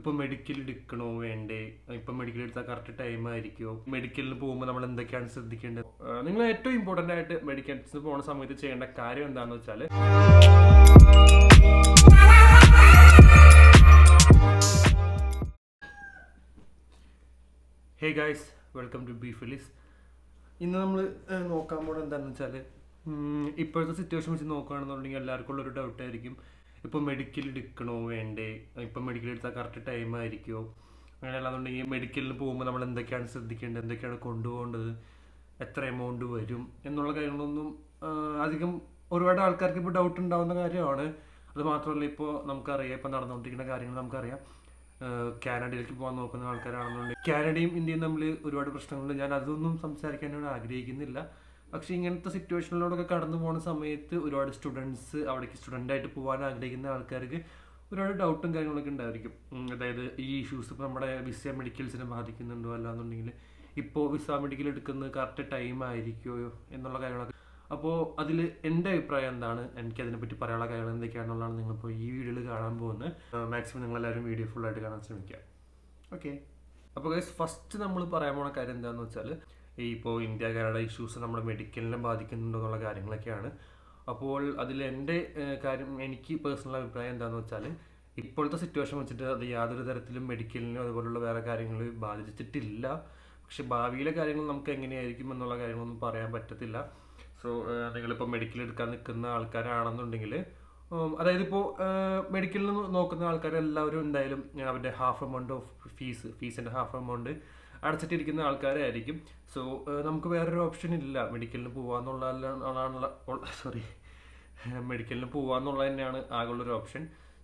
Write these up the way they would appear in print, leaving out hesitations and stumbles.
നിങ്ങളിപ്പോൾ മെഡിക്കൽ എടുക്കണോ വേണ്ടേ, ഇപ്പം മെഡിക്കൽ എടുത്താൽ കറക്റ്റ് ടൈം ആയിരിക്കുമോ, മെഡിക്കലിന് പോകുമ്പോൾ നമ്മൾ എന്തൊക്കെയാണ് ശ്രദ്ധിക്കേണ്ടത്, നിങ്ങൾ ഏറ്റവും ഇമ്പോർട്ടൻ്റ് ആയിട്ട് മെഡിക്കൽസിന് പോകുന്ന സമയത്ത് ചെയ്യേണ്ട കാര്യം എന്താണെന്ന് വെച്ചാൽ, hey guys, welcome to Feliz. ഇന്ന് നമ്മൾ നോക്കാൻ പോകുന്നത് എന്താണെന്ന് വെച്ചാൽ, ഇപ്പോഴത്തെ സിറ്റുവേഷൻ വെച്ച് നോക്കുകയാണെന്നുണ്ടെങ്കിൽ എല്ലാവർക്കും ഉള്ളൊരു ഡൗട്ടായിരിക്കും, ഇപ്പോൾ മെഡിക്കൽ എടുക്കണോ വേണ്ടേ, ഇപ്പം മെഡിക്കൽ എടുത്താൽ കറക്റ്റ് ടൈം ആയിരിക്കുമോ, അങ്ങനെ അല്ലാന്നുണ്ടെങ്കിൽ മെഡിക്കലിന് പോകുമ്പോൾ നമ്മൾ എന്തൊക്കെയാണ് ശ്രദ്ധിക്കേണ്ടത്, എന്തൊക്കെയാണ് കൊണ്ടുപോകേണ്ടത്, എത്ര എമൗണ്ട് വരും എന്നുള്ള കാര്യങ്ങളൊന്നും അധികം ഒരുപാട് ആൾക്കാർക്ക് ഇപ്പോൾ ഡൗട്ട് ഉണ്ടാകുന്ന കാര്യമാണ്. അത് മാത്രമല്ല, ഇപ്പോൾ നമുക്കറിയാം, ഇപ്പോൾ നടന്നുകൊണ്ടിരിക്കുന്ന കാര്യങ്ങൾ നമുക്കറിയാം. കാനഡയിലേക്ക് പോകാൻ നോക്കുന്ന ആൾക്കാരാണെന്നുണ്ടെങ്കിൽ കാനഡയും ഇന്ത്യയും തമ്മിൽ ഒരുപാട് പ്രശ്നങ്ങളുണ്ട്. ഞാൻ അതൊന്നും സംസാരിക്കാനോട് ആഗ്രഹിക്കുന്നില്ല. പക്ഷെ ഇങ്ങനത്തെ സിറ്റുവേഷനിലൂടെ കടന്നു പോകുന്ന സമയത്ത് ഒരുപാട് സ്റ്റുഡൻസ് അവിടേക്ക് സ്റ്റുഡൻ്റായിട്ട് പോകാൻ ആഗ്രഹിക്കുന്ന ആൾക്കാർക്ക് ഒരുപാട് ഡൗട്ടും കാര്യങ്ങളൊക്കെ ഉണ്ടായിരിക്കും. അതായത് ഈ ഇഷ്യൂസ് ഇപ്പോൾ നമ്മുടെ വിസ മെഡിക്കൽസിനെ ബാധിക്കുന്നുണ്ടോ, അല്ലാന്നുണ്ടെങ്കിൽ ഇപ്പോൾ വിസ മെഡിക്കൽ എടുക്കുന്നത് കറക്റ്റ് ടൈം ആയിരിക്കുമോ എന്നുള്ള കാര്യങ്ങളൊക്കെ. അപ്പോൾ അതിൽ എൻ്റെ അഭിപ്രായം എന്താണ്, എനിക്കതിനെപ്പറ്റി പറയാനുള്ള കാര്യങ്ങൾ എന്തൊക്കെയാണെന്നുള്ളതാണ് നിങ്ങളിപ്പോൾ ഈ വീഡിയോയിൽ കാണാൻ പോകുന്നത്. മാക്സിമം നിങ്ങളെല്ലാവരും വീഡിയോ ഫുള്ളായിട്ട് കാണാൻ ശ്രമിക്കുക. ഓക്കെ, അപ്പോൾ ഗൈസ്, ഫസ്റ്റ് നമ്മൾ പറയാൻ പോകുന്ന കാര്യം എന്താണെന്ന് വെച്ചാൽ, ഇപ്പോൾ ഇന്ത്യ കാനഡ ഇഷ്യൂസ് നമ്മുടെ മെഡിക്കലിനെ ബാധിക്കുന്നുണ്ടോ എന്നുള്ള കാര്യങ്ങളൊക്കെയാണ്. അപ്പോൾ അതിൽ എൻ്റെ കാര്യം, എനിക്ക് പേഴ്സണൽ അഭിപ്രായം എന്താണെന്ന് വെച്ചാൽ, ഇപ്പോഴത്തെ സിറ്റുവേഷൻ വെച്ചിട്ട് അത് യാതൊരു തരത്തിലും മെഡിക്കലിനും അതുപോലുള്ള വേറെ കാര്യങ്ങൾ ബാധിച്ചിട്ടില്ല. പക്ഷെ ഭാവിയിലെ കാര്യങ്ങൾ നമുക്ക് എങ്ങനെയായിരിക്കും എന്നുള്ള കാര്യങ്ങളൊന്നും പറയാൻ പറ്റത്തില്ല. സോ നിങ്ങളിപ്പോൾ മെഡിക്കൽ എടുക്കാൻ നിൽക്കുന്ന ആൾക്കാരാണെന്നുണ്ടെങ്കിൽ, അതായത് ഇപ്പോൾ മെഡിക്കലിൽ നോക്കുന്ന ആൾക്കാരെല്ലാവരും എന്തായാലും അവരുടെ ഹാഫ് എമൗണ്ട് ഓഫ് ഫീസിൻ്റെ ഹാഫ് എമൗണ്ട് അടച്ചിട്ടിരിക്കുന്ന ആൾക്കാരായിരിക്കും. സോ നമുക്ക് വേറൊരു ഓപ്ഷൻ ഇല്ല, മെഡിക്കലിന് മെഡിക്കലിന് പോകാന്നുള്ളത് തന്നെയാണ് ആകെയുള്ളൊരു ഓപ്ഷൻ.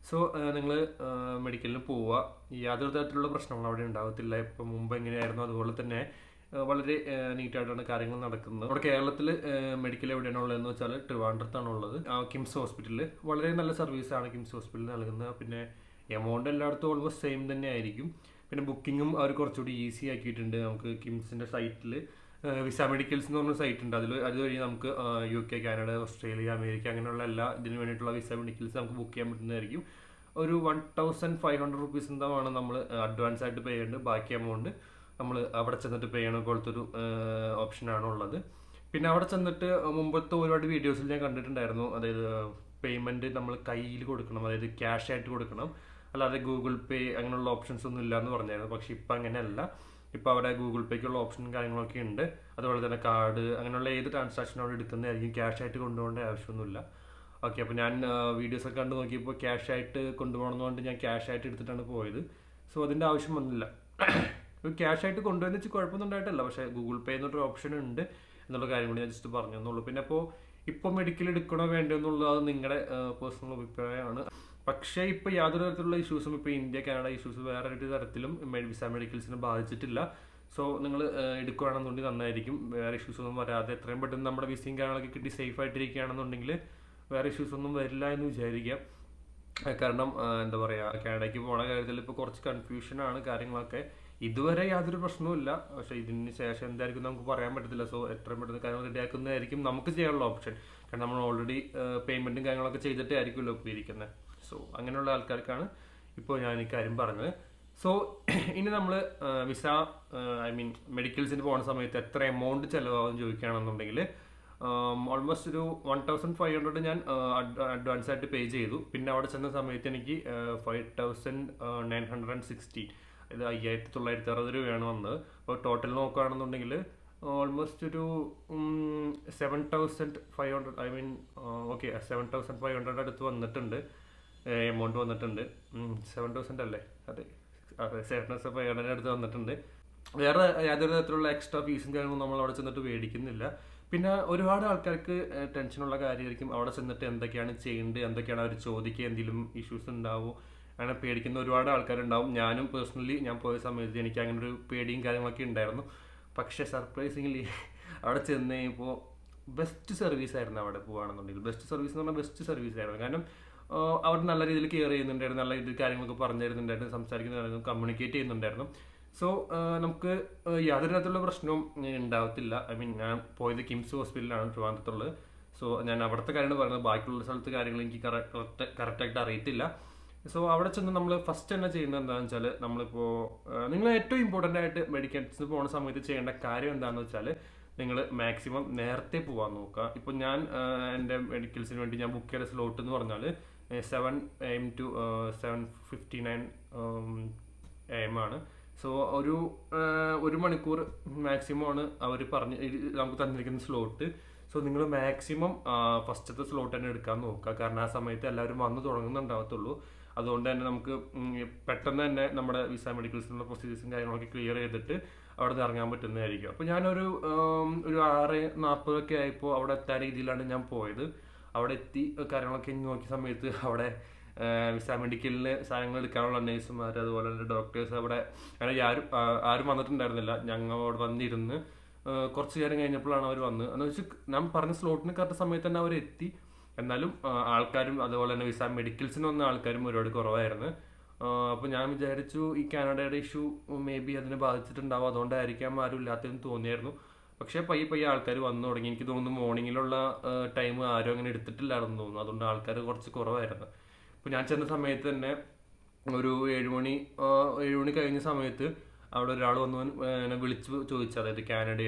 സോ നിങ്ങൾ മെഡിക്കലിന് പോവുക, യാതൊരു തരത്തിലുള്ള പ്രശ്നങ്ങളും അവിടെ ഉണ്ടാകത്തില്ല. ഇപ്പം മുമ്പ് എങ്ങനെയായിരുന്നു അതുപോലെ തന്നെ വളരെ നീറ്റായിട്ടാണ് കാര്യങ്ങൾ നടക്കുന്നത്. നമ്മുടെ കേരളത്തിൽ മെഡിക്കൽ എവിടെയാണ് ഉള്ളതെന്ന് വെച്ചാൽ ട്രിവാൻഡ്രത്താണ് ഉള്ളത്. കിംസ് ഹോസ്പിറ്റലിൽ വളരെ നല്ല സർവീസാണ് കിംസ് ഹോസ്പിറ്റലിൽ നൽകുന്നത്. പിന്നെ എമൗണ്ട് എല്ലായിടത്തും ഓൾമോസ്റ്റ് സെയിം തന്നെ ആയിരിക്കും. പിന്നെ ബുക്കിങ്ങും അവർ കുറച്ചുകൂടി ഈസി ആക്കിയിട്ടുണ്ട്. നമുക്ക് കിംസിൻ്റെ സൈറ്റിൽ വിസ മെഡിക്കൽസ് എന്ന് പറഞ്ഞ സൈറ്റ് ഉണ്ട്. അതുവഴി നമുക്ക് UK, കാനഡ, ഓസ്ട്രേലിയ, അമേരിക്ക അങ്ങനെയുള്ള എല്ലാ ഇതിന് വേണ്ടിയിട്ടുള്ള വിസ മെഡിക്കൽസ് നമുക്ക് ബുക്ക് ചെയ്യാൻ പറ്റുന്നതായിരിക്കും. ഒരു 1500 റുപ്പീസ് എന്താണോ നമ്മൾ അഡ്വാൻസ് ആയിട്ട് പേ ചെയ്യേണ്ടത്. ബാക്കി എമൗണ്ട് നമ്മൾ അവിടെ ചെന്നിട്ട് പേ ചെയ്യണ പോലത്തെ ഒരു ഓപ്ഷനാണ് ഉള്ളത്. പിന്നെ അവിടെ ചെന്നിട്ട് മുമ്പത്തെ ഒരുപാട് വീഡിയോസിൽ ഞാൻ കണ്ടിട്ടുണ്ടായിരുന്നു, അതായത് പേയ്മെൻറ്റ് നമ്മൾ കയ്യിൽ കൊടുക്കണം, അതായത് ക്യാഷ് ആയിട്ട് കൊടുക്കണം, അല്ലാതെ ഗൂഗിൾ പേ അങ്ങനെയുള്ള ഓപ്ഷൻസ് ഒന്നും ഇല്ല എന്ന് പറഞ്ഞായിരുന്നു. പക്ഷേ ഇപ്പം അങ്ങനെയല്ല. ഇപ്പോൾ അവിടെ ഗൂഗിൾ പേക്കുള്ള ഓപ്ഷനും കാര്യങ്ങളൊക്കെ ഉണ്ട്. അതുപോലെ തന്നെ കാർഡ് അങ്ങനെയുള്ള ഏത് ട്രാൻസാക്ഷൻ അവിടെ എടുക്കുന്നതായിരിക്കും, ക്യാഷ് ആയിട്ട് കൊണ്ടുപോകേണ്ട ആവശ്യമൊന്നുമില്ല. ഓക്കെ, അപ്പോൾ ഞാൻ വീഡിയോസൊക്കെ കണ്ട് നോക്കിയപ്പോൾ ക്യാഷ് ആയിട്ട് കൊണ്ടുപോകണമെന്നുകൊണ്ട് ഞാൻ ക്യാഷ് ആയിട്ട് എടുത്തിട്ടാണ് പോയത്. സോ അതിൻ്റെ ആവശ്യം വന്നില്ല. ക്യാഷ് ആയിട്ട് കൊണ്ടുവന്ന് വെച്ച് കുഴപ്പമൊന്നും ഉണ്ടായിട്ടല്ല, പക്ഷേ ഗൂഗിൾ പേ എന്നൊരു ഓപ്ഷൻ ഉണ്ട് എന്നുള്ള കാര്യം കൂടി ഞാൻ ജസ്റ്റ് പറഞ്ഞു എന്നുള്ളൂ. പിന്നെ ഇപ്പോൾ മെഡിക്കൽ എടുക്കണോ വേണ്ടോ എന്നുള്ളത് അത് നിങ്ങളുടെ പേഴ്സണൽ അഭിപ്രായമാണ്. പക്ഷേ ഇപ്പോൾ യാതൊരു തരത്തിലുള്ള ഇഷ്യൂസും ഇപ്പോൾ ഇന്ത്യ കാനഡ ഇഷ്യൂസ് വേറെ ഒരു തരത്തിലും വിസ മെഡിക്കൽസിനെ ബാധിച്ചിട്ടില്ല. സോ നിങ്ങൾ എടുക്കുകയാണെന്നുണ്ടെങ്കിൽ നന്നായിരിക്കും. വേറെ ഇഷ്യൂസ് ഒന്നും വരാതെ എത്രയും പെട്ടെന്ന് നമ്മുടെ വിസയും കാര്യങ്ങളൊക്കെ കിട്ടി സേഫ് ആയിട്ടിരിക്കുകയാണെന്നുണ്ടെങ്കിൽ വേറെ ഇഷ്യൂസ് ഒന്നും വരില്ല എന്ന് വിചാരിക്കാം. കാരണം എന്താ പറയുക, കാനഡയ്ക്ക് പോണ കാര്യത്തിൽ ഇപ്പോൾ കുറച്ച് കൺഫ്യൂഷനാണ് കാര്യങ്ങളൊക്കെ. ഇതുവരെ യാതൊരു പ്രശ്നവുമില്ല, പക്ഷേ ഇതിന് ശേഷം എന്തായിരിക്കും നമുക്ക് പറയാൻ പറ്റത്തില്ല. സോ എത്രയും പെട്ടെന്ന് കാര്യങ്ങൾ റെഡിയാക്കുന്നതായിരിക്കും നമുക്ക് ചെയ്യാനുള്ള ഓപ്ഷൻ. കാരണം നമ്മൾ ഓൾറെഡി പേയ്മെൻറ്റും കാര്യങ്ങളൊക്കെ ചെയ്തിട്ടേ ആയിരിക്കുമല്ലോ പോയിരിക്കുന്നത്. സോ അങ്ങനെയുള്ള ആൾക്കാർക്കാണ് ഇപ്പോൾ ഞാൻ ഈ കാര്യം പറഞ്ഞത്. സോ ഇനി നമ്മൾ വിസ മെഡിക്കൽസിന് പോകുന്ന സമയത്ത് എത്ര എമൗണ്ട് ചിലവാകും ചോദിക്കുകയാണെന്നുണ്ടെങ്കിൽ, ഓൾമോസ്റ്റ് ഒരു 1500 ഞാൻ അഡ്വാൻസ് ആയിട്ട് പേ ചെയ്തു. പിന്നെ അവിടെ ചെന്ന സമയത്ത് എനിക്ക് 5916, ഇത് 5960 രൂപയാണ് വന്നത്. അപ്പോൾ ടോട്ടൽ നോക്കുകയാണെന്നുണ്ടെങ്കിൽ ഓൾമോസ്റ്റ് ഒരു 7500 7500 അടുത്ത് വന്നിട്ടുണ്ട്, എമൗണ്ട് വന്നിട്ടുണ്ട്. 7000 അല്ലേ? അതെ, 7500 അടുത്ത് വന്നിട്ടുണ്ട്. വേറെ യാതൊരു തരത്തിലുള്ള എക്സ്ട്രാ ഫീസും കാര്യങ്ങളും നമ്മൾ അവിടെ ചെന്നിട്ട് മേടിക്കുന്നില്ല. പിന്നെ ഒരുപാട് ആൾക്കാർക്ക് ടെൻഷനുള്ള കാര്യമായിരിക്കും അവിടെ ചെന്നിട്ട് എന്തൊക്കെയാണ് ചെയ്യേണ്ടത്, എന്തൊക്കെയാണ് അവർ ചോദിക്കുക, എന്തെങ്കിലും ഇഷ്യൂസ് ഉണ്ടാവുമോ, അങ്ങനെ പേടിക്കുന്ന ഒരുപാട് ആൾക്കാരുണ്ടാവും. ഞാനും പേഴ്സണലി ഞാൻ പോയ സമയത്ത് എനിക്ക് അങ്ങനെ ഒരു പേടിയും കാര്യങ്ങളൊക്കെ ഉണ്ടായിരുന്നു. പക്ഷേ സർപ്രൈസിംഗ്ലി അവിടെ ചെന്ന് കഴിയുമ്പോൾ ബെസ്റ്റ് സർവീസ് ആയിരുന്നു. അവിടെ പോകുകയാണെന്നുണ്ടെങ്കിൽ ബെസ്റ്റ് സർവീസ് എന്ന് പറഞ്ഞാൽ ബെസ്റ്റ് സർവീസ് ആയിരുന്നു. കാരണം അവർ നല്ല രീതിയിൽ കെയർ ചെയ്യുന്നുണ്ടായിരുന്നു, നല്ല രീതിയിൽ കാര്യങ്ങളൊക്കെ പറഞ്ഞു തരുന്നുണ്ടായിരുന്നു, സംസാരിക്കുന്നുണ്ടായിരുന്നു, കമ്മ്യൂണിക്കേറ്റ് ചെയ്യുന്നുണ്ടായിരുന്നു. സോ നമുക്ക് യാതൊരു തരത്തിലുള്ള പ്രശ്നവും ഉണ്ടാവത്തില്ല. ഞാൻ പോയത് കിംസ് ഹോസ്പിറ്റലിലാണ് ട്രിവാൻഡ്രത്തുള്ളത്. സോ ഞാൻ അവിടുത്തെ കാര്യങ്ങൾ പറയുന്നത്, ബാക്കിയുള്ള സ്ഥലത്ത് കാര്യങ്ങൾ എനിക്ക് കറക്റ്റായിട്ട് അറിയത്തില്ല. സോ അവിടെ ചെന്ന് നമ്മൾ ഫസ്റ്റ് തന്നെ ചെയ്യുന്നത് എന്താണെന്ന് വെച്ചാൽ നമ്മളിപ്പോൾ നിങ്ങൾ ഏറ്റവും ഇമ്പോർട്ടൻ്റ് ആയിട്ട് മെഡിക്കൽസിന് പോകുന്ന സമയത്ത് ചെയ്യേണ്ട കാര്യം എന്താണെന്ന് വെച്ചാൽ നിങ്ങൾ മാക്സിമം നേരത്തെ പോകാൻ നോക്കുക. ഇപ്പോൾ ഞാൻ എൻ്റെ മെഡിക്കൽസിന് വേണ്ടി ഞാൻ ബുക്ക് ചെയ്ത സ്ലോട്ട് എന്ന് പറഞ്ഞാൽ 7 AM to 7:59 AM ആണ്. സോ ഒരു മണിക്കൂർ മാക്സിമം ആണ് അവർ നമുക്ക് തന്നിരിക്കുന്ന സ്ലോട്ട്. സോ നിങ്ങൾ മാക്സിമം ഫസ്റ്റത്തെ സ്ലോട്ട് തന്നെ എടുക്കാൻ നോക്കുക. കാരണം ആ സമയത്ത് എല്ലാവരും വന്ന് തുടങ്ങുന്നുണ്ടാവത്തുള്ളൂ. അതുകൊണ്ട് തന്നെ നമുക്ക് പെട്ടെന്ന് തന്നെ നമ്മുടെ വിസ മെഡിക്കൽസിനുള്ള പ്രൊസീജിയേഴ്സും കാര്യങ്ങളൊക്കെ ക്ലിയർ ചെയ്തിട്ട് അവിടെ നിന്ന് ഇറങ്ങാൻ പറ്റുന്നതായിരിക്കും. അപ്പോൾ ഞാനൊരു 6:40 ആയപ്പോൾ അവിടെ എത്താൻ രീതിയിലാണ് ഞാൻ പോയത്. അവിടെ എത്തി കാര്യങ്ങളൊക്കെ നോക്കിയ സമയത്ത് അവിടെ വിസ മെഡിക്കലിന് സാധനങ്ങൾ എടുക്കാനുള്ള നഴ്സുമാർ അതുപോലെ തന്നെ ഡോക്ടേഴ്സ് അവിടെ അങ്ങനെ ആരും വന്നിട്ടുണ്ടായിരുന്നില്ല. ഞങ്ങൾ അവിടെ വന്നിരുന്ന് കുറച്ച് നേരം കഴിഞ്ഞപ്പോഴാണ് അവർ വന്ന് എന്ന് വെച്ചാൽ ഞാൻ പറഞ്ഞ സ്ലോട്ടിന് കറക്റ്റ് സമയത്ത് തന്നെ അവർ എത്തി. എന്നാലും ആൾക്കാരും അതുപോലെ തന്നെ വിസ മെഡിക്കൽസിന് വന്ന ആൾക്കാരും ഒരുപാട് കുറവായിരുന്നു. അപ്പോൾ ഞാൻ വിചാരിച്ചു ഈ കാനഡയുടെ ഇഷ്യൂ മേ ബി അതിനെ ബാധിച്ചിട്ടുണ്ടാവും, അതുകൊണ്ടായിരിക്കാം ആരും ഇല്ലാത്തതെന്ന് തോന്നിയായിരുന്നു. പക്ഷേ പയ്യെ ആൾക്കാർ വന്നു തുടങ്ങി. എനിക്ക് തോന്നുന്നു മോർണിംഗിലുള്ള ടൈം ആരും അങ്ങനെ എടുത്തിട്ടില്ലായിരുന്നു തോന്നുന്നു. അതുകൊണ്ട് ആൾക്കാർ കുറച്ച് കുറവായിരുന്നു. ഇപ്പോൾ ഞാൻ ചെന്ന സമയത്ത് തന്നെ ഒരു 7 മണി കഴിഞ്ഞ സമയത്ത് അവിടെ ഒരാൾ വന്ന് എന്നെ വിളിച്ച് ചോദിച്ചു, അതായത് കാനഡ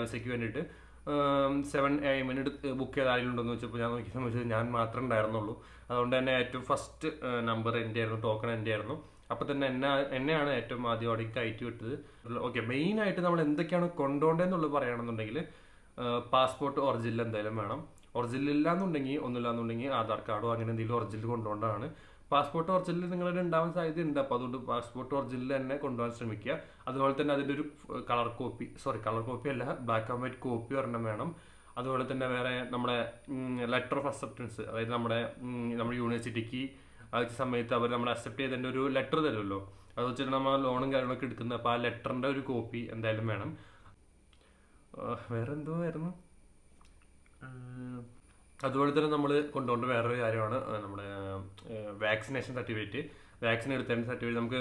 വിസയ്ക്ക് വേണ്ടിയിട്ട് 7 AM ബുക്ക് ചെയ്ത ആരെങ്കിലും ഉണ്ടെന്ന് വെച്ചപ്പോൾ ഞാൻ നോക്കിയ സമയത്ത് ഞാൻ മാത്രമേ ഉണ്ടായിരുന്നുള്ളൂ. അതുകൊണ്ട് തന്നെ ഏറ്റവും ഫസ്റ്റ് നമ്പർ എൻ്റെ ആയിരുന്നു, ടോക്കൺ എൻ്റെ ആയിരുന്നു. അപ്പോൾ തന്നെ എന്നെയാണ് ഏറ്റവും ആദ്യം അവിടെ കയറ്റി വിട്ടത്. ഓക്കെ, മെയിനായിട്ട് നമ്മൾ എന്തൊക്കെയാണ് കൊണ്ടുപോകേണ്ടതെന്നുള്ളത് പറയുകയാണെന്നുണ്ടെങ്കിൽ പാസ്പോർട്ട് ഒറിജിനൽ എന്തായാലും വേണം. ഒറിജിനൽ ഒന്നുമില്ലാന്നുണ്ടെങ്കിൽ ആധാർ കാർഡോ അങ്ങനെ എന്തെങ്കിലും ഒറിജിനൽ കൊണ്ടുപോകേണ്ടതാണ്. പാസ്പോർട്ട് ഒറിജിനൽ നിങ്ങളുടെ ഉണ്ടാവാൻ സാധ്യതയുണ്ട്. അപ്പോൾ അതുകൊണ്ട് പാസ്പോർട്ട് ഒറിജിനൽ തന്നെ കൊണ്ടുപോകാൻ ശ്രമിക്കുക. അതുപോലെ തന്നെ അതിൻ്റെ ഒരു കളർ കോപ്പി അല്ല, ബ്ലാക്ക് ആൻഡ് വൈറ്റ് കോപ്പി ഒരെണ്ണം വേണം. അതുപോലെ തന്നെ വേറെ നമ്മുടെ ലെറ്റർ ഓഫ് അക്സെപ്റ്റൻസ്, അതായത് നമ്മുടെ യൂണിവേഴ്സിറ്റിക്ക് അയച്ച സമയത്ത് അവർ നമ്മളെ അക്സെപ്റ്റ് ചെയ്തതിൻ്റെ ഒരു ലെറ്റർ തരുമല്ലോ, അത് വെച്ചിട്ട് നമ്മൾ ലോണും കാര്യങ്ങളൊക്കെ എടുക്കുന്നത്. അപ്പോൾ ആ ലെറ്ററിൻ്റെ ഒരു കോപ്പി എന്തായാലും വേണം. വേറെ എന്തോ ആയിരുന്നു. അതുപോലെ തന്നെ നമ്മൾ കൊണ്ടുപോകേണ്ട വേറൊരു കാര്യമാണ് നമ്മുടെ വാക്സിനേഷൻ സർട്ടിഫിക്കറ്റ്. വാക്സിൻ എടുത്തതിൻ്റെ സർട്ടിഫിക്കറ്റ് നമുക്ക്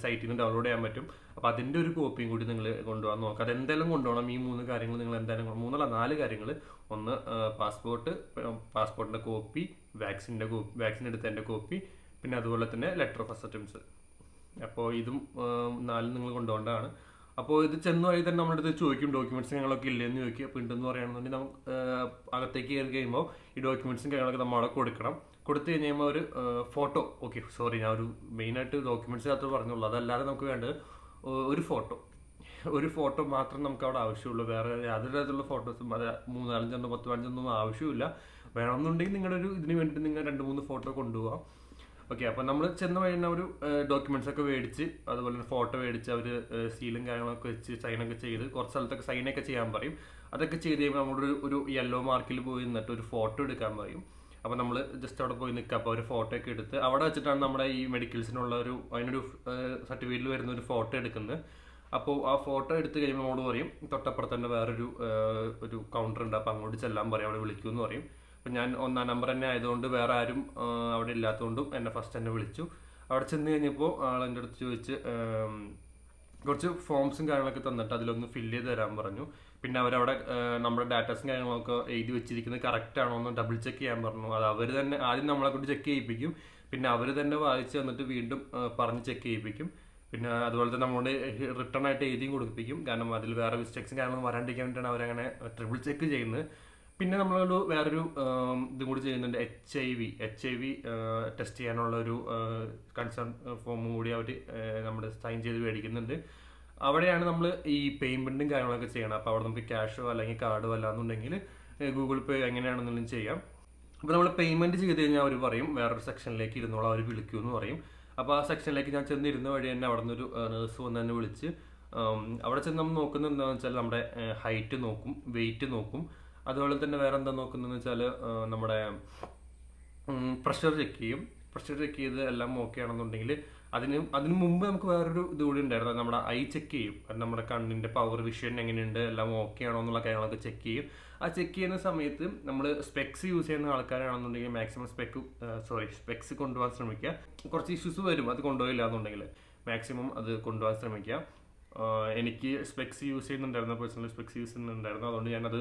സൈറ്റിൽ നിന്ന് ഡൗൺലോഡ് ചെയ്യാൻ പറ്റും. അപ്പോൾ അതിൻ്റെ ഒരു കോപ്പിയും കൂടി നിങ്ങൾ കൊണ്ടുപോകാൻ നോക്കുക. അതെന്തായാലും കൊണ്ടുപോകണം. ഈ 3 കാര്യങ്ങൾ നിങ്ങൾ എന്തായാലും 4 കാര്യങ്ങൾ. ഒന്ന് പാസ്പോർട്ടിൻ്റെ കോപ്പി, വാക്സിൻ എടുത്തതിൻ്റെ കോപ്പി, പിന്നെ അതുപോലെ തന്നെ ലെറ്റർ ഓഫ് അക്സെപ്റ്റൻസ്. അപ്പോൾ ഇതും 4 നിങ്ങൾ കൊണ്ടുപോകേണ്ടതാണ്. അപ്പോൾ ഇത് ചെന്ന വഴി തന്നെ നമ്മുടെ അടുത്ത് ചോദിക്കും ഡോക്യുമെന്റ്സ് കാര്യങ്ങളൊക്കെ ഇല്ലെന്ന് ചോദിക്കും. അപ്പോൾ ഉണ്ടെന്ന് പറയുകയാണെന്നുണ്ടെങ്കിൽ നമുക്ക് അകത്തേക്ക് കയറി കഴിയുമ്പോൾ ഈ ഡോക്യുമെന്റ്സും കാര്യങ്ങളൊക്കെ നമ്മൾ അവിടെ കൊടുക്കണം. കൊടുത്തു കഴിഞ്ഞാൽ ഒരു ഫോട്ടോ, ഞാൻ ഒരു മെയിനായിട്ട് ഡോക്യുമെന്റ്സ് അകത്ത് പറഞ്ഞുള്ളൂ. അതല്ലാതെ നമുക്ക് വേണ്ടത് ഒരു ഫോട്ടോ മാത്രം നമുക്ക് അവിടെ ആവശ്യമുള്ളൂ. വേറെ യാതൊരു തരത്തിലുള്ള ഫോട്ടോസും അത് 3, 4, 5, 10, 15 ആവശ്യമില്ല. വേണമെന്നുണ്ടെങ്കിൽ നിങ്ങളുടെ ഇതിന് വേണ്ടിയിട്ട് നിങ്ങൾ 2-3 ഫോട്ടോ കൊണ്ടുപോകാം. ഓക്കെ, അപ്പോൾ നമ്മൾ ചെന്ന വഴി ഒരു ഡോക്യുമെന്റ്സ് ഒക്കെ മേടിച്ച് അതുപോലെ തന്നെ ഫോട്ടോ മേടിച്ച് അവർ സീലും കാര്യങ്ങളൊക്കെ വെച്ച് സൈനൊക്കെ ചെയ്ത് കുറച്ച് സ്ഥലത്തൊക്കെ സൈനൊക്കെ ചെയ്യാൻ പറയും. അതൊക്കെ ചെയ്ത് കഴിയുമ്പോൾ നമ്മളൊരു യെല്ലോ മാർക്കിൽ പോയി നിന്നിട്ട് ഒരു ഫോട്ടോ എടുക്കാൻ പറയും. അപ്പോൾ നമ്മൾ ജസ്റ്റ് അവിടെ പോയി നിൽക്കുക. അപ്പോൾ ഒരു ഫോട്ടോ ഒക്കെ എടുത്ത് അവിടെ വെച്ചിട്ടാണ് നമ്മുടെ ഈ മെഡിക്കൽസിനുള്ള അതിനൊരു സർട്ടിഫിക്കറ്റിൽ വരുന്ന ഒരു ഫോട്ടോ എടുക്കുന്നത്. അപ്പോൾ ആ ഫോട്ടോ എടുത്ത് കഴിയുമ്പോൾ നമ്മളോട് പറയും തൊട്ടപ്പുറത്ത് തന്നെ ഒരു കൗണ്ടർ ഉണ്ട്, അപ്പോൾ അങ്ങോട്ട് ചെല്ലാൻ പറയും, അവിടെ വിളിക്കുമെന്ന് പറയും. അപ്പം ഞാൻ 1ാം നമ്പർ തന്നെ ആയതുകൊണ്ട് വേറെ ആരും അവിടെ ഇല്ലാത്തതുകൊണ്ടും എന്നെ ഫസ്റ്റ് തന്നെ വിളിച്ചു. അവിടെ ചെന്ന് കഴിഞ്ഞപ്പോൾ ആളെൻ്റെ അടുത്ത് ചോദിച്ച് കുറച്ച് ഫോംസും കാര്യങ്ങളൊക്കെ തന്നിട്ട് അതിലൊന്ന് ഫില്ല് ചെയ്ത് തരാൻ പറഞ്ഞു. പിന്നെ അവരവിടെ നമ്മുടെ ഡാറ്റാസും കാര്യങ്ങളൊക്കെ എഴുതി വെച്ചിരിക്കുന്നത് കറക്റ്റ് ആണോ എന്ന് ഡബിൾ ചെക്ക് ചെയ്യാൻ പറഞ്ഞു. അത് അവർ തന്നെ ആദ്യം നമ്മളെ കൊണ്ട് ചെക്ക് ചെയ്യിപ്പിക്കും, പിന്നെ അവർ തന്നെ വായിച്ച് തന്നിട്ട് വീണ്ടും പറഞ്ഞ് ചെക്ക് ചെയ്യിപ്പിക്കും. പിന്നെ അതുപോലെ തന്നെ നമ്മളോട് റിട്ടേൺ ആയിട്ട് എഴുതിയും കൊടുപ്പിക്കും. കാരണം അതിൽ വേറെ മിസ്റ്റേക്സും കാര്യങ്ങളും വരാണ്ടിരിക്കാൻ വേണ്ടിയിട്ടാണ് അവരങ്ങനെ ട്രിപ്പിൾ ചെക്ക് ചെയ്യുന്നത്. പിന്നെ നമ്മളൊരു വേറൊരു ഇതും കൂടി ചെയ്യുന്നുണ്ട്, HIV ടെസ്റ്റ് ചെയ്യാനുള്ള ഒരു കൺസേൺ ഫോമും കൂടി അവർ നമ്മൾ സൈൻ ചെയ്ത് മേടിക്കുന്നുണ്ട്. അവിടെയാണ് നമ്മൾ ഈ പേയ്മെൻറ്റും കാര്യങ്ങളൊക്കെ ചെയ്യണം. അപ്പോൾ അവിടെ നമുക്ക് ക്യാഷോ അല്ലെങ്കിൽ കാർഡോ അല്ലാന്നുണ്ടെങ്കിൽ ഗൂഗിൾ പേ എങ്ങനെയാണെന്നുണ്ടെങ്കിലും ചെയ്യാം. അപ്പോൾ നമ്മൾ പേയ്മെൻറ്റ് ചെയ്ത് കഴിഞ്ഞാൽ അവർ പറയും വേറൊരു സെക്ഷനിലേക്ക് ഇരുന്നോളാം, അവർ വിളിക്കുമെന്ന് പറയും. അപ്പോൾ ആ സെക്ഷനിലേക്ക് ഞാൻ ചെന്നിരുന്ന വഴി തന്നെ അവിടെ നിന്നൊരു നേഴ്സ് വന്ന് തന്നെ വിളിച്ച് അവിടെ ചെന്ന് നമ്മൾ നോക്കുന്നത് എന്താണെന്ന് വെച്ചാൽ നമ്മുടെ ഹൈറ്റ് നോക്കും, വെയിറ്റ് നോക്കും. അതുപോലെ തന്നെ വേറെ എന്താ നോക്കുന്നതെന്ന് വെച്ചാൽ നമ്മുടെ പ്രഷർ ചെക്ക് ചെയ്ത് എല്ലാം ഓക്കെ ആണെന്നുണ്ടെങ്കിൽ അതിന് മുമ്പ് നമുക്ക് വേറൊരു ഇത് കൂടി ഉണ്ടായിരുന്നു, നമ്മുടെ ഐ ചെക്ക് ചെയ്യും. നമ്മുടെ കണ്ണിൻ്റെ പവർ വിഷൻ എങ്ങനെയുണ്ട്, എല്ലാം ഓക്കെ ആണോ എന്നുള്ള കാര്യങ്ങളൊക്കെ ചെക്ക് ചെയ്യും. ആ ചെക്ക് ചെയ്യുന്ന സമയത്ത് നമ്മൾ സ്പെക്സ് യൂസ് ചെയ്യുന്ന ആൾക്കാരാണെന്നുണ്ടെങ്കിൽ മാക്സിമം സ്പെക്സ് കൊണ്ടുപോകാൻ ശ്രമിക്കുക. കുറച്ച് ഇഷ്യൂസ് വരും അത് കൊണ്ടുപോയില്ല എന്നുണ്ടെങ്കിൽ മാക്സിമം അത് കൊണ്ടുപോകാൻ ശ്രമിക്കുക. എനിക്ക് സ്പെക്സ് യൂസ് ചെയ്യുന്നുണ്ടായിരുന്നു, പേഴ്സണൽ സ്പെക്സ് യൂസ് ചെയ്യുന്നുണ്ടായിരുന്നു. അതുകൊണ്ട് ഞാനത്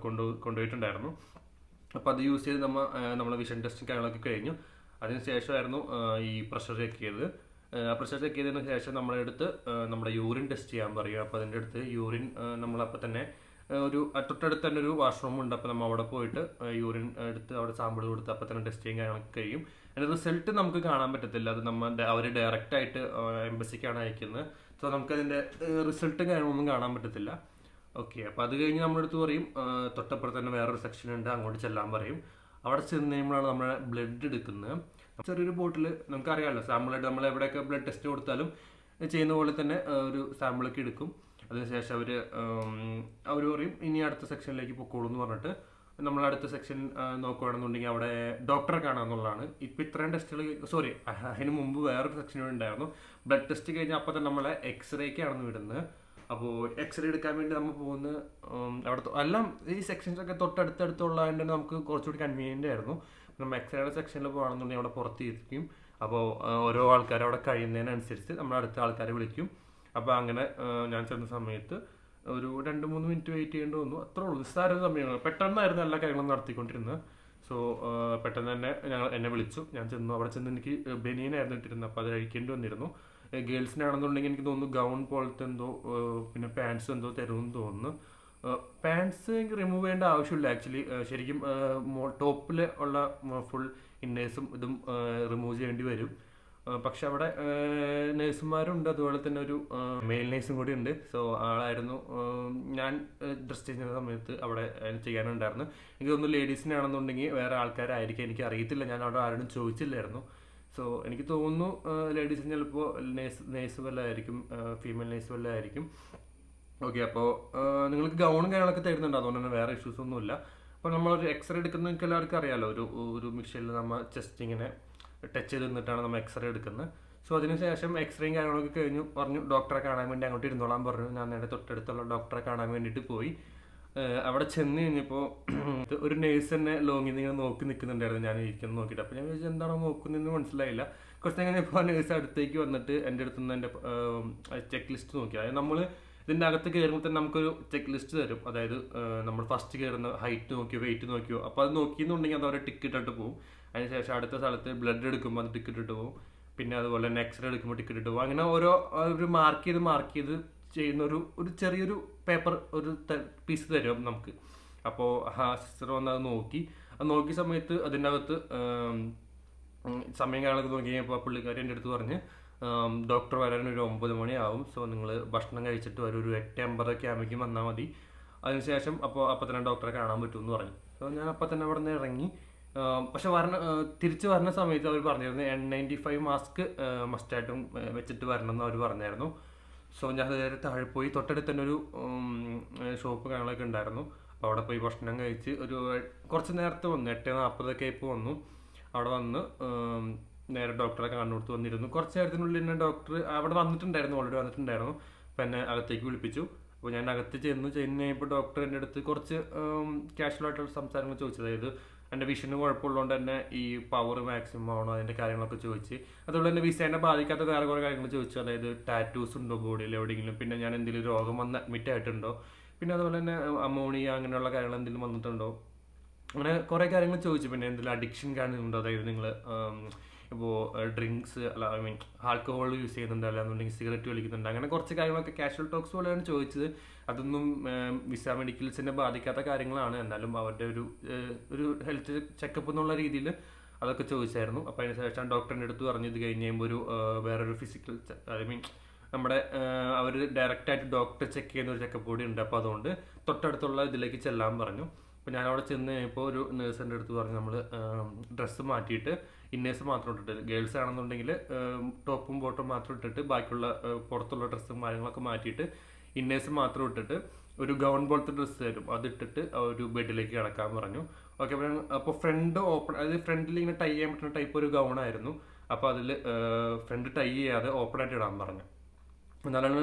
കൊണ്ടുപോയിട്ടുണ്ടായിരുന്നു. അപ്പോൾ അത് യൂസ് ചെയ്ത് നമ്മളെ വിഷൻ ടെസ്റ്റും കാര്യങ്ങളൊക്കെ കഴിഞ്ഞു. അതിനുശേഷമായിരുന്നു ഈ പ്രഷർ ചെക്ക് ചെയ്തത്. പ്രഷർ ചെക്ക് ചെയ്തതിന് ശേഷം നമ്മളെ അടുത്ത് നമ്മുടെ യൂറിൻ ടെസ്റ്റ് ചെയ്യാൻ പറയും. അപ്പോൾ അതിൻ്റെ അടുത്ത് യൂറിൻ നമ്മളപ്പോൾ തന്നെ ഒരു തൊട്ടടുത്ത് തന്നെ ഒരു വാഷ്റൂം ഉണ്ട്. അപ്പോൾ നമ്മൾ അവിടെ പോയിട്ട് യൂറിൻ എടുത്ത് അവിടെ സാമ്പിൾ കൊടുത്ത് അപ്പോൾ തന്നെ ടെസ്റ്റ് ചെയ്യാൻ കാര്യങ്ങളൊക്കെ കഴിയും. അതിൻ്റെ റിസൾട്ട് നമുക്ക് കാണാൻ പറ്റത്തില്ല, അത് അവർ ഡയറക്റ്റായിട്ട് എംബസിക്കാണ് അയക്കുന്നത്. സോ നമുക്കതിൻ്റെ റിസൾട്ടും കാര്യങ്ങളൊന്നും കാണാൻ പറ്റത്തില്ല. ഓക്കെ, അപ്പോൾ അത് കഴിഞ്ഞ് നമ്മുടെ അടുത്ത് പറയും തൊട്ടപ്പുറത്ത് തന്നെ വേറൊരു സെക്ഷൻ ഉണ്ട്, അങ്ങോട്ട് ചെല്ലാൻ പറയും. അവിടെ ചെന്ന് കഴിയുമ്പോഴാണ് നമ്മുടെ ബ്ലഡ് എടുക്കുന്നത്. ചെറിയൊരു ബോട്ടിൽ, നമുക്കറിയാമല്ലോ സാമ്പിളായിട്ട് നമ്മൾ എവിടെയൊക്കെ ബ്ലഡ് ടെസ്റ്റ് കൊടുത്താലും ചെയ്യുന്ന പോലെ തന്നെ ഒരു സാമ്പിളൊക്കെ എടുക്കും. അതിനുശേഷം അവർ പറയും ഇനി അടുത്ത സെക്ഷനിലേക്ക് പൊക്കോളൂ എന്ന് പറഞ്ഞിട്ട് നമ്മൾ അടുത്ത സെക്ഷൻ നോക്കുകയാണെന്നുണ്ടെങ്കിൽ അവിടെ ഡോക്ടറെ കാണാമെന്നുള്ളതാണ്. ഇപ്പം ഇത്രയും ടെസ്റ്റുകൾ, സോറി അതിന് മുമ്പ് വേറൊരു സെക്ഷൻ ഉണ്ടായിരുന്നു. ബ്ലഡ് ടെസ്റ്റ് കഴിഞ്ഞാൽ അപ്പോൾ തന്നെ നമ്മളെ എക്സ്റേക്കാണെന്ന് വിടുന്നത്. അപ്പോൾ എക്സ്റേ എടുക്കാൻ വേണ്ടി നമ്മൾ പോകുന്ന അവിടെ എല്ലാം ഈ സെക്ഷൻസൊക്കെ തൊട്ടടുത്തുള്ളതുകൊണ്ട് തന്നെ നമുക്ക് കുറച്ചുകൂടി കൺവീനിയൻ്റ് ആയിരുന്നു. നമ്മൾ എക്സ്റേയുടെ സെക്ഷനിൽ പോകുകയാണെന്നുണ്ടെങ്കിൽ അവിടെ പുറത്തിരിക്കും. അപ്പോൾ ഓരോ ആൾക്കാർ അവിടെ കഴിയുന്നതിനനുസരിച്ച് നമ്മൾ അടുത്ത ആൾക്കാരെ വിളിക്കും. അപ്പോൾ അങ്ങനെ ഞാൻ ചെന്ന സമയത്ത് ഒരു 2-3 മിനിറ്റ് വെയിറ്റ് ചെയ്യേണ്ടി വന്നു, അത്രേ ഉള്ളൂ. നിസ്സാര സമയങ്ങൾ, പെട്ടെന്നായിരുന്നു എല്ലാ കാര്യങ്ങളും നടത്തിക്കൊണ്ടിരുന്നത്. സോ പെട്ടെന്ന് തന്നെ എന്നെ വിളിച്ചു. ഞാൻ ചെന്നു. അവിടെ ചെന്ന് എനിക്ക് ബനിയനായിരുന്നു ഇട്ടിരുന്നത്, അപ്പോൾ അത് കഴിക്കേണ്ടി വന്നിരുന്നു. ഗേൾസിനാണെന്നുണ്ടെങ്കിൽ എനിക്ക് തോന്നുന്നു ഗൗൺ പോലത്തെ എന്തോ പിന്നെ പാൻസ് എന്തോ തരുമെന്ന് തോന്നുന്നു. പാൻസ് എനിക്ക് റിമൂവ് ചെയ്യേണ്ട ആവശ്യമില്ല ആക്ച്വലി. ശരിക്കും ടോപ്പിൽ ഉള്ള ഫുൾ ഇന്നേഴ്സും ഇതും റിമൂവ് ചെയ്യേണ്ടി വരും. പക്ഷെ അവിടെ നേഴ്സുമാരുണ്ട്, അതുപോലെ തന്നെ ഒരു മെയിൽ നേഴ്സും കൂടി ഉണ്ട്. സോ ആളായിരുന്നു ഞാൻ ഡ്രസ് ചെയ്യുന്ന സമയത്ത് അവിടെ ചെയ്യാനുണ്ടായിരുന്നു. എനിക്ക് തോന്നുന്നു ലേഡീസിനാണെന്നുണ്ടെങ്കിൽ വേറെ ആൾക്കാരായിരിക്കും, എനിക്ക് അറിയത്തില്ല, ഞാൻ അവിടെ ആരോടും ചോദിച്ചില്ലായിരുന്നു. സോ എനിക്ക് തോന്നുന്നു ലേഡീസിന് ചിലപ്പോൾ നേഴ്സ് വല്ലതായിരിക്കും, ഫീമെയിൽ നേഴ്സ് വല്ലതായിരിക്കും. ഓക്കെ, അപ്പോൾ നിങ്ങൾക്ക് ഗൗണും കാര്യങ്ങളൊക്കെ തരുന്നുണ്ട്, അതുകൊണ്ട് തന്നെ വേറെ ഇഷ്യൂസ് ഒന്നുമില്ല. അപ്പോൾ നമ്മളൊരു എക്സ്റേ എടുക്കുന്നതൊക്കെ എല്ലാവർക്കും അറിയാമല്ലോ, ഒരു മെഷീനിൽ നമ്മൾ ചെസ്റ്റ് ഇങ്ങനെ ടച്ച് ചെയ്ത് നിന്നിട്ടാണ് നമ്മൾ എക്സ്റേ എടുക്കുന്നത്. സോ അതിനുശേഷം എക്സ്റേയും കാര്യങ്ങളൊക്കെ കഴിഞ്ഞു. പറഞ്ഞു ഡോക്ടറെ കാണാൻ വേണ്ടി അങ്ങോട്ട് ഇരുന്നോളാൻ പറഞ്ഞു. ഞാൻ നേരെ തൊട്ടടുത്തുള്ള ഡോക്ടറെ കാണാൻ വേണ്ടിയിട്ട് പോയി. അവിടെ ചെന്ന് കഴിഞ്ഞപ്പോൾ ഒരു നേഴ്സ് തന്നെ ലോങ്ങിൽ നിന്ന് ഇങ്ങനെ നോക്കി നിൽക്കുന്നുണ്ടായിരുന്നു, ഞാൻ ഇരിക്കുന്നത് നോക്കിയിട്ട്. അപ്പോൾ ഞാൻ ചോദിച്ചാൽ എന്താണോ നോക്കുന്നതെന്ന് മനസ്സിലായില്ല. കുറച്ച് അങ്ങനെ ഇപ്പോൾ നേഴ്സ് അടുത്തേക്ക് വന്നിട്ട് എൻ്റെ അടുത്ത് നിന്ന് എൻ്റെ ചെക്ക് ലിസ്റ്റ് നോക്കി. അതായത് നമ്മൾ ഇതിൻ്റെ അകത്ത് കയറുമ്പോൾ തന്നെ നമുക്കൊരു ചെക്ക് ലിസ്റ്റ് തരും. അതായത് നമ്മൾ ഫസ്റ്റ് കയറുന്ന ഹൈറ്റ് നോക്കിയോ വെയിറ്റ് നോക്കിയോ, അപ്പോൾ അത് നോക്കിയെന്നുണ്ടെങ്കിൽ അത് അവരെ ടിക്കറ്റ് ഇട്ടിട്ട് പോകും. അതിനുശേഷം അടുത്ത സ്ഥലത്ത് ബ്ലഡ് എടുക്കുമ്പോൾ അത് ടിക്കറ്റ് ഇട്ട് പോകും. പിന്നെ അതുപോലെ തന്നെ എക്സ്റേ എടുക്കുമ്പോൾ ടിക്കറ്റ് ഇട്ട് പോകും. അങ്ങനെ ഓരോ ഒരു മാർക്ക് ചെയ്ത് ചെയ്യുന്ന ഒരു ചെറിയൊരു പേപ്പർ, ഒരു പീസ് തരും നമുക്ക്. അപ്പോൾ സിസ്റ്റർ വന്ന് അത് നോക്കിയ സമയത്ത് അതിൻ്റെ അകത്ത് സമയം കാര്യങ്ങളൊക്കെ നോക്കി കഴിഞ്ഞപ്പോൾ പുള്ളിക്കാരി എൻ്റെ അടുത്ത് പറഞ്ഞ് ഡോക്ടർ വരാൻ ഒരു 9 മണിയാവും. സോ നിങ്ങൾ ഭക്ഷണം കഴിച്ചിട്ട് വരും, ഒരു 8:50 ആകുമ്പോഴേക്കും വന്നാൽ മതി. അതിനുശേഷം അപ്പോൾ തന്നെ ഡോക്ടറെ കാണാൻ പറ്റുമെന്ന് പറഞ്ഞു. സോ ഞാൻ അപ്പോൾ തന്നെ അവിടെ നിന്ന് ഇറങ്ങി. പക്ഷെ തിരിച്ച് വരുന്ന സമയത്ത് അവർ പറഞ്ഞിരുന്നു N95 മാസ്ക് മസ്റ്റായിട്ടും വെച്ചിട്ട് വരണം എന്ന് അവർ പറഞ്ഞായിരുന്നു. സോ ഞാൻ നേരെ താഴെ പോയി. തൊട്ടടുത്ത് തന്നെ ഒരു ഷോപ്പ് കാര്യങ്ങളൊക്കെ ഉണ്ടായിരുന്നു. അപ്പോൾ അവിടെ പോയി ഭക്ഷണം കഴിച്ച് കുറച്ച് നേരത്തെ വന്നു, 8:40 ഇപ്പോൾ വന്നു. അവിടെ വന്ന് നേരെ ഡോക്ടറെ കാണുന്നിടത്ത് വന്നിരുന്നു. കുറച്ച് നേരത്തിനുള്ളിൽ തന്നെ ഡോക്ടർ അവിടെ ഓൾറെഡി വന്നിട്ടുണ്ടായിരുന്നു. അപ്പോൾ എന്നെ അകത്തേക്ക് വിളിപ്പിച്ചു. അപ്പോൾ ഞാൻ അകത്ത് ചെന്ന് കഴിഞ്ഞപ്പോൾ ഡോക്ടർ എൻ്റെ അടുത്ത് കുറച്ച് കാഷ്വലായിട്ടുള്ള സംസാരങ്ങൾ ചോദിച്ചു. അതായത് എൻ്റെ വിഷന് കുഴപ്പമുള്ളതുകൊണ്ട് തന്നെ ഈ പവർ മാക്സിമം ആണോ, അതിൻ്റെ കാര്യങ്ങളൊക്കെ ചോദിച്ച്. അതുപോലെ തന്നെ വിസേനെ ബാധിക്കാത്ത വേറെ കുറേ കാര്യങ്ങൾ ചോദിച്ചു. അതായത് ടാറ്റൂസ് ഉണ്ടോ ബോഡിയിൽ എവിടെയെങ്കിലും, പിന്നെ ഞാൻ എന്തെങ്കിലും രോഗം വന്ന് അഡ്മിറ്റ് ആയിട്ടുണ്ടോ, പിന്നെ അതുപോലെ തന്നെ അമോണിയ അങ്ങനെയുള്ള കാര്യങ്ങൾ എന്തെങ്കിലും വന്നിട്ടുണ്ടോ, അങ്ങനെ കുറേ കാര്യങ്ങൾ ചോദിച്ചു. പിന്നെ എന്തെങ്കിലും അഡിക്ഷൻ കാര്യങ്ങളുണ്ടോ, അതായത് നിങ്ങൾ ഇപ്പോൾ ഡ്രിങ്ക്സ് ആൽക്കഹോൾ യൂസ് ചെയ്യുന്നുണ്ട്, അല്ലാന്നുണ്ടെങ്കിൽ സിഗരറ്റ് വലിക്കുന്നുണ്ട്, അങ്ങനെ കുറച്ച് കാര്യങ്ങളൊക്കെ കാഷ്വൽ ടോക്സ് പോലെയാണ് ചോദിച്ചത്. അതൊന്നും വിസ മെഡിക്കൽസിനെ ബാധിക്കാത്ത കാര്യങ്ങളാണ്, എന്നാലും അവരുടെ ഒരു ഹെൽത്ത് ചെക്കപ്പ് എന്നുള്ള രീതിയിൽ അതൊക്കെ ചോദിച്ചായിരുന്നു. അപ്പോൾ അതിനുശേഷം ഡോക്ടറിൻ്റെ അടുത്ത് പറഞ്ഞു ഇത് കഴിഞ്ഞ് കഴിയുമ്പോൾ വേറൊരു ഫിസിക്കൽ നമ്മുടെ അവർ ഡയറക്റ്റായിട്ട് ഡോക്ടർ ചെക്ക് ചെയ്യുന്ന ഒരു ചെക്കപ്പ് കൂടി ഉണ്ട്. അപ്പോൾ അതുകൊണ്ട് തൊട്ടടുത്തുള്ള ഇതിലേക്ക് ചെല്ലാൻ പറഞ്ഞു. അപ്പോൾ ഞാൻ അവിടെ ചെന്ന് കഴിഞ്ഞപ്പോൾ ഒരു നേഴ്സിൻ്റെ അടുത്ത് പറഞ്ഞു നമ്മൾ ഡ്രസ്സ് മാറ്റിയിട്ട് ഇന്നേഴ്സ് മാത്രം ഇട്ടിട്ട്, ഗേൾസ് ആണെന്നുണ്ടെങ്കിൽ ടോപ്പും ബോട്ടും മാത്രം ഇട്ടിട്ട് ബാക്കിയുള്ള പുറത്തുള്ള ഡ്രസ്സും കാര്യങ്ങളൊക്കെ മാറ്റിയിട്ട് ഇന്നേഴ്സ് മാത്രം ഇട്ടിട്ട് ഒരു ഗൗൺ പോലത്തെ ഡ്രസ്സ് തരും, അതിട്ടിട്ട് ഒരു ബെഡിലേക്ക് കിടക്കാൻ പറഞ്ഞു. ഓക്കെ, അപ്പോൾ ഫ്രണ്ട് ഓപ്പൺ, അതായത് ഫ്രണ്ടിൽ ഇങ്ങനെ ടൈ ചെയ്യാൻ പറ്റുന്ന ടൈപ്പ് ഒരു ഗൗണായിരുന്നു. അപ്പോൾ അതിൽ ഫ്രണ്ട് ടൈ ചെയ്യാതെ ഓപ്പൺ ആയിട്ട് ഇടാൻ പറഞ്ഞു. എന്നാലാണ്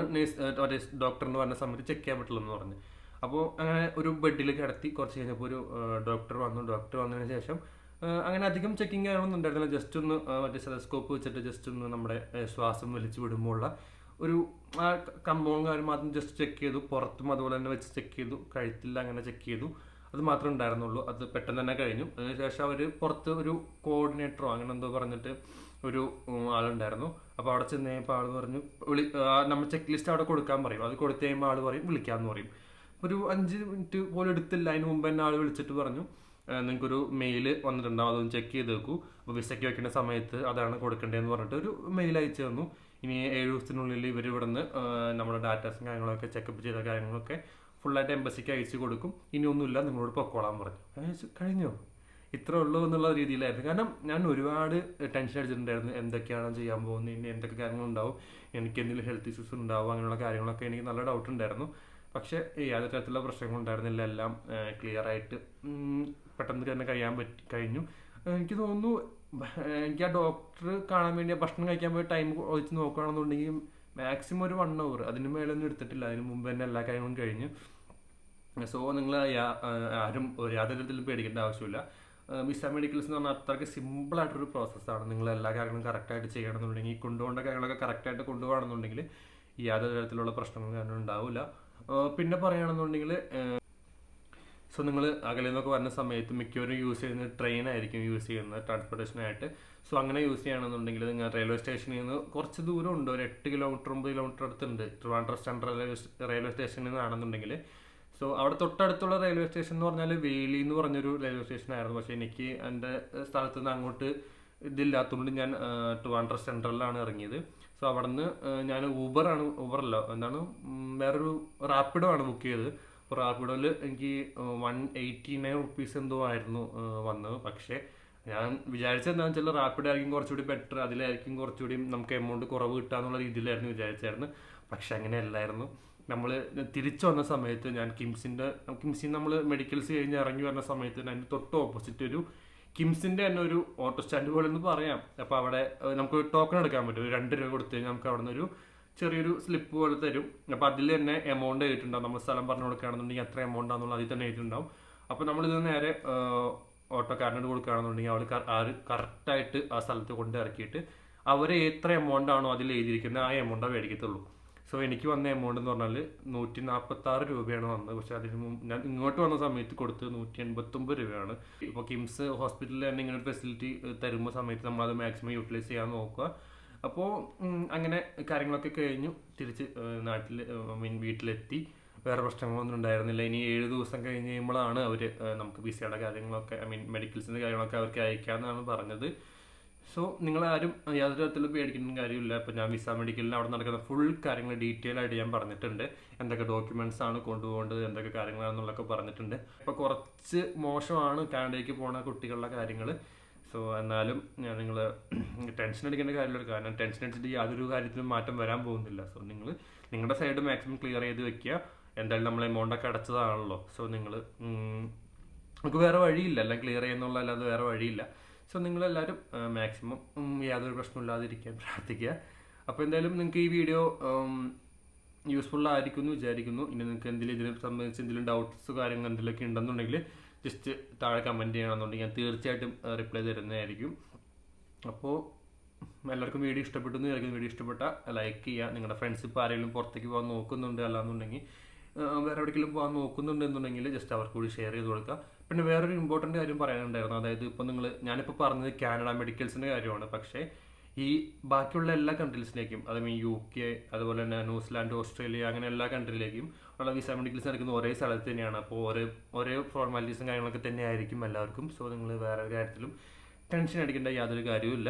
ഡോക്ടർ എന്ന് പറഞ്ഞ സമയത്ത് ചെക്ക് ചെയ്യാൻ പറ്റുള്ളൂ എന്ന് പറഞ്ഞു. അപ്പോൾ അങ്ങനെ ഒരു ബെഡിൽ കിടത്തി. കുറച്ച് കഴിഞ്ഞപ്പോൾ ഒരു ഡോക്ടർ വന്നതിന് ശേഷം അങ്ങനെ അധികം ചെക്കിങ് കാര്യങ്ങളൊന്നും ഉണ്ടായിരുന്നില്ല. ജസ്റ്റ് ഒന്ന് മറ്റേ സ്റ്റെതസ്കോപ്പ് വെച്ചിട്ട് ജസ്റ്റ് ഒന്ന് നമ്മുടെ ശ്വാസം വലിച്ചു വിടുമ്പോഴുള്ള ഒരു കമ്പൗണ്ട് കാര്യം മാത്രം ജസ്റ്റ് ചെക്ക് ചെയ്തു. പുറത്തും അതുപോലെ തന്നെ വെച്ച് ചെക്ക് ചെയ്തു. കഴുത്തിൽ അങ്ങനെ ചെക്ക് ചെയ്തു. അത് മാത്രമേ ഉണ്ടായിരുന്നുള്ളൂ. അത് പെട്ടെന്ന് തന്നെ കഴിഞ്ഞു. അതിനുശേഷം അവർ പുറത്ത് ഒരു കോർഡിനേറ്ററോ അങ്ങനെ എന്തോ പറഞ്ഞിട്ട് ഒരു ആളുണ്ടായിരുന്നു. അപ്പോൾ അവിടെ ചെന്ന് കഴിയുമ്പോൾ ആൾ പറഞ്ഞു നമ്മൾ ചെക്ക് ലിസ്റ്റ് അവിടെ കൊടുക്കാൻ പറയും. അത് കൊടുത്തു കഴിയുമ്പോൾ ആൾ പറയും വിളിക്കാമെന്ന് പറയും. ഒരു 5 മിനിറ്റ് പോലും എടുത്തില്ല. അതിന് മുമ്പ് തന്നെ ആൾ വിളിച്ചിട്ട് പറഞ്ഞു നിങ്ങൾക്കൊരു മെയിൽ വന്നിട്ടുണ്ടാവും, അതൊന്ന് ചെക്ക് ചെയ്ത് വെക്കൂ. അപ്പോൾ വിസയ്ക്ക് വെക്കേണ്ട സമയത്ത് അതാണ് കൊടുക്കേണ്ടതെന്ന് പറഞ്ഞിട്ട് ഒരു മെയിൽ അയച്ചു തന്നു. ഇനി 7 ദിവസത്തിനുള്ളിൽ ഇവർ ഇവിടുന്ന് നമ്മുടെ ഡാറ്റാസും കാര്യങ്ങളൊക്കെ ചെക്കപ്പ് ചെയ്ത കാര്യങ്ങളൊക്കെ ഫുള്ളായിട്ട് എംബസിക്ക് അയച്ചു കൊടുക്കും. ഇനി ഒന്നുമില്ല, നിങ്ങളോട് പൊക്കോളാൻ പറഞ്ഞു. കഴിഞ്ഞോ, ഇത്രേ ഉള്ളൂ എന്നുള്ള രീതിയിലായിരുന്നു. കാരണം ഞാൻ ഒരുപാട് ടെൻഷൻ അടിച്ചിട്ടുണ്ടായിരുന്നു. എന്തൊക്കെയാണ് ചെയ്യാൻ പോകുന്നത്, ഇനി എന്തൊക്കെ കാര്യങ്ങളുണ്ടാവും, എനിക്ക് എന്തെങ്കിലും ഹെൽത്ത് ഇഷ്യൂസ് ഉണ്ടാവും, അങ്ങനെയുള്ള കാര്യങ്ങളൊക്കെ എനിക്ക് നല്ല ഡൗട്ട് ഉണ്ടായിരുന്നു. പക്ഷേ യാതൊരു തരത്തിലുള്ള പ്രശ്നങ്ങളുണ്ടായിരുന്നില്ല. എല്ലാം ക്ലിയർ ആയിട്ട് പെട്ടെന്ന് തന്നെ കഴിഞ്ഞു. എനിക്ക് തോന്നുന്നു എനിക്ക് ആ ഡോക്ടർ കാണാൻ വേണ്ടി ഭക്ഷണം കഴിക്കാൻ പോയി ടൈം വെച്ച് നോക്കുകയാണെന്നുണ്ടെങ്കിൽ മാക്സിമം ഒരു 1 hour, അതിന് മേലൊന്നും എടുത്തിട്ടില്ല. അതിന് മുമ്പ് തന്നെ എല്ലാ കാര്യങ്ങളും കഴിഞ്ഞു. സോ നിങ്ങൾ ആരും യാതൊരു തരത്തിലും പേടിക്കേണ്ട ആവശ്യമില്ല. വിസ മെഡിക്കൽസ് എന്ന് പറഞ്ഞാൽ അത്രയ്ക്ക് സിമ്പിളായിട്ടൊരു പ്രോസസ്സാണ്. നിങ്ങൾ എല്ലാ കാര്യങ്ങളും കറക്റ്റായിട്ട് ചെയ്യണമെന്നുണ്ടെങ്കിൽ, കൊണ്ടുപോകേണ്ട കാര്യങ്ങളൊക്കെ കറക്റ്റായിട്ട് കൊണ്ടുപോകണമെന്നുണ്ടെങ്കിൽ യാതൊരു തരത്തിലുള്ള പ്രശ്നങ്ങളും കാരണം ഉണ്ടാവില്ല. പിന്നെ പറയുകയാണെന്നുണ്ടെങ്കിൽ സോ നിങ്ങൾ അകലെ നിന്നൊക്കെ വരുന്ന സമയത്ത് മിക്കവരും യൂസ് ചെയ്യുന്നത് ട്രെയിൻ ആയിരിക്കും യൂസ് ചെയ്യുന്നത് ട്രാൻസ്പോർട്ടേഷനായിട്ട്. സോ അങ്ങനെ യൂസ് ചെയ്യണമെന്നുണ്ടെങ്കിൽ നിങ്ങൾ റെയിൽവേ സ്റ്റേഷനിൽ നിന്ന് കുറച്ച് ദൂരം ഉണ്ട്, ഒരു 8 കിലോമീറ്റർ 9 കിലോമീറ്റർ അടുത്തുണ്ട് ട്രിവാൻഡ്രം സെൻട്രൽ റെയിൽവേ സ്റ്റേഷനിൽ നിന്നാണെന്നുണ്ടെങ്കിൽ. സോ അവിടെ തൊട്ടടുത്തുള്ള റെയിൽവേ സ്റ്റേഷൻ എന്ന് പറഞ്ഞാൽ വേലി എന്ന് പറഞ്ഞൊരു റെയിൽവേ സ്റ്റേഷനായിരുന്നു. പക്ഷേ എനിക്ക് എൻ്റെ സ്ഥലത്ത് നിന്ന് അങ്ങോട്ട് ഇതില്ലാത്തതുകൊണ്ട് ഞാൻ ട്രിവാൻഡ്രം സെൻട്രലിലാണ് ഇറങ്ങിയത്. സോ അവിടെ നിന്ന് ഞാൻ ഊബറല്ല വേറൊരു റാപ്പിഡോ ആണ് ബുക്ക് ചെയ്തത്. അപ്പോൾ റാപ്പിഡോയിൽ എനിക്ക് 189 റുപ്പീസ് എന്തോ ആയിരുന്നു വന്നത്. പക്ഷേ ഞാൻ വിചാരിച്ചത് എന്താണെന്ന് വെച്ചാൽ റാപ്പിഡ് ആയിരിക്കും കുറച്ചുകൂടി ബെറ്റർ, അതിലായിരിക്കും കുറച്ചുകൂടി നമുക്ക് എമൗണ്ട് കുറവ് കിട്ടാന്നുള്ള രീതിയിലായിരുന്നു വിചാരിച്ചായിരുന്നു. പക്ഷെ അങ്ങനെയല്ലായിരുന്നു. നമ്മൾ തിരിച്ചു വന്ന സമയത്ത് ഞാൻ കിംസിൽ നമ്മൾ മെഡിക്കൽസ് കഴിഞ്ഞ് ഇറങ്ങി വരുന്ന സമയത്ത് അതിന് തൊട്ട് ഓപ്പോസിറ്റ് ഒരു കിംസിൻ്റെ തന്നെ ഒരു ഓട്ടോ സ്റ്റാൻഡ് പോലെ എന്ന് പറയാം. അപ്പോൾ അവിടെ നമുക്ക് ടോക്കൺ എടുക്കാൻ പറ്റും. 2 രൂപ കൊടുത്ത് കഴിഞ്ഞാൽ നമുക്ക് അവിടെ നിന്ന് ഒരു ചെറിയൊരു സ്ലിപ്പ് പോലെ തരും. അപ്പോൾ അതിൽ തന്നെ എമൗണ്ട് എഴുതിയിട്ടുണ്ടാവും. നമ്മൾ സ്ഥലം പറഞ്ഞു കൊടുക്കുകയാണെന്നുണ്ടെങ്കിൽ എത്ര എമൗണ്ട് ആണെന്നുള്ളത് അതിൽ തന്നെ എഴുതിയിട്ടുണ്ടാവും. അപ്പോൾ നമ്മളിത് നേരെ ഓട്ടോക്കാരനോട് കൊടുക്കുകയാണെന്നുണ്ടെങ്കിൽ അവർ കറക്റ്റായിട്ട് ആ സ്ഥലത്ത് കൊണ്ട് ഇറക്കിയിട്ട് അവർ എത്ര എമൗണ്ട് ആണോ അതിൽ എഴുതിയിരിക്കുന്നത് ആ എമൗണ്ടാണ് മേടിക്കത്തുള്ളൂ. സോ എനിക്ക് വന്ന എമൗണ്ട് എന്ന് പറഞ്ഞാൽ 146 രൂപയാണ് വന്നത്. പക്ഷേ അതിന് മുമ്പ് ഞാൻ ഇങ്ങോട്ട് വന്ന സമയത്ത് കൊടുത്ത് 189 രൂപയാണ്. ഇപ്പോൾ കിംസ് ഹോസ്പിറ്റലിൽ തന്നെ ഇങ്ങനെ ഒരു ഫെസിലിറ്റി തരുമ്പോൾ സമയത്ത് നമ്മളത് മാക്സിമം യൂട്ടിലൈസ് ചെയ്യാൻ നോക്കുക. അപ്പോൾ അങ്ങനെ കാര്യങ്ങളൊക്കെ കഴിഞ്ഞു തിരിച്ച് വീട്ടിലെത്തി. വേറെ പ്രശ്നങ്ങളൊന്നും ഉണ്ടായിരുന്നില്ല. ഇനി 7 ദിവസം കഴിഞ്ഞ് കഴിയുമ്പോഴാണ് അവർ നമുക്ക് വിസയുടെ കാര്യങ്ങളൊക്കെ മെഡിക്കൽസിൻ്റെ കാര്യങ്ങളൊക്കെ അവർക്ക് അയക്കാമെന്നാണ് പറഞ്ഞത്. സോ നിങ്ങളാരും യാതൊരു തരത്തിലും പേടിക്കുന്ന കാര്യമില്ല. ഇപ്പോൾ ഞാൻ വിസ മെഡിക്കലിന് അവിടെ നടക്കുന്ന ഫുൾ കാര്യങ്ങൾ ഡീറ്റെയിൽ ആയിട്ട് ഞാൻ പറഞ്ഞിട്ടുണ്ട്. എന്തൊക്കെ ഡോക്യുമെൻറ്റ്സ് ആണ് കൊണ്ടുപോകേണ്ടത്, എന്തൊക്കെ കാര്യങ്ങളാണെന്നുള്ളതൊക്കെ പറഞ്ഞിട്ടുണ്ട്. ഇപ്പോൾ കുറച്ച് മോശമാണ് കാനഡയ്ക്ക് പോകുന്ന കുട്ടികളുടെ കാര്യങ്ങൾ. സോ എന്നാലും നിങ്ങൾ ടെൻഷൻ അടിക്കേണ്ട കാര്യമില്ല. കാരണം ടെൻഷൻ അടിച്ചിട്ട് യാതൊരു കാര്യത്തിലും മാറ്റം വരാൻ പോകുന്നില്ല. സോ നിങ്ങൾ നിങ്ങളുടെ സൈഡ് മാക്സിമം ക്ലിയർ ചെയ്ത് വെക്കുക. എന്തായാലും നമ്മൾ എമൗണ്ടൊക്കെ അടച്ചതാണല്ലോ. സോ നമുക്ക് വേറെ വഴിയില്ല, എല്ലാം ക്ലിയർ ചെയ്യുന്നുള്ള അല്ലാതെ വേറെ വഴിയില്ല. സോ നിങ്ങളെല്ലാവരും മാക്സിമം യാതൊരു പ്രശ്നമില്ലാതിരിക്കാൻ പ്രാർത്ഥിക്കുക. അപ്പോൾ എന്തായാലും നിങ്ങൾക്ക് ഈ വീഡിയോ യൂസ്ഫുൾ ആയിരിക്കും എന്ന് വിചാരിക്കുന്നു. ഇനി നിങ്ങൾക്ക് എന്തെങ്കിലും ഇതിനെ സംബന്ധിച്ച് എന്തെങ്കിലും ഡൗട്ട്സ് കാര്യങ്ങൾ എന്തെങ്കിലുമൊക്കെ ഉണ്ടെന്നുണ്ടെങ്കിൽ ജസ്റ്റ് താഴെ കമൻറ്റ് ചെയ്യണമെന്നുണ്ടെങ്കിൽ ഞാൻ തീർച്ചയായിട്ടും റിപ്ലൈ തരുന്നതായിരിക്കും. അപ്പോൾ എല്ലാവർക്കും വീഡിയോ ഇഷ്ടപ്പെട്ടു എന്ന് വിചാരിക്കുന്നു. വീഡിയോ ഇഷ്ടപ്പെട്ടാൽ ലൈക്ക് ചെയ്യുക. നിങ്ങളുടെ ഫ്രണ്ട്സ് ഇപ്പോൾ ആരെങ്കിലും പുറത്തേക്ക് പോകാൻ നോക്കുന്നുണ്ട്, അല്ലാന്നുണ്ടെങ്കിൽ വേറെ എവിടേക്കെങ്കിലും പോകാൻ നോക്കുന്നുണ്ടെന്നുണ്ടെങ്കിൽ ജസ്റ്റ് അവർക്ക് കൂടി ഷെയർ ചെയ്ത് കൊടുക്കുക. പിന്നെ വേറൊരു ഇമ്പോർട്ടൻറ്റ് കാര്യം പറയാനുണ്ടായിരുന്നു. അതായത് ഇപ്പോൾ ഞാനിപ്പോൾ പറഞ്ഞത് കാനഡ മെഡിക്കൽസിൻ്റെ കാര്യമാണ്. പക്ഷേ ഈ ബാക്കിയുള്ള എല്ലാ കൺട്രീസിലേക്കും, അതായത് UK, അതുപോലെ തന്നെ ന്യൂസിലാൻഡ്, ഓസ്ട്രേലിയ, അങ്ങനെ എല്ലാ കൺട്രിയിലേക്കും ഉള്ള വിസ മെഡിക്കൽസ് നടക്കുന്ന ഒരേ സ്ഥലത്ത് തന്നെയാണ്. അപ്പോൾ ഒരേ ഫോർമാലിറ്റീസും കാര്യങ്ങളൊക്കെ തന്നെ ആയിരിക്കും എല്ലാവർക്കും. സോ നിങ്ങൾ വേറെ കാര്യത്തിലും ടെൻഷൻ അടിക്കേണ്ട യാതൊരു കാര്യവുമില്ല.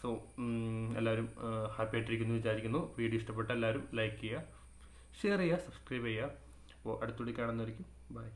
സോ എല്ലാവരും ഹാപ്പി ആയിട്ടിരിക്കുന്നു വിചാരിക്കുന്നു. വീഡിയോ ഇഷ്ടപ്പെട്ട എല്ലാവരും ലൈക്ക് ചെയ്യുക, ഷെയർ ചെയ്യുക, സബ്സ്ക്രൈബ് ചെയ്യുക. അപ്പോൾ അടുത്തുകൂടി കാണുന്നതായിരിക്കും. ബൈ.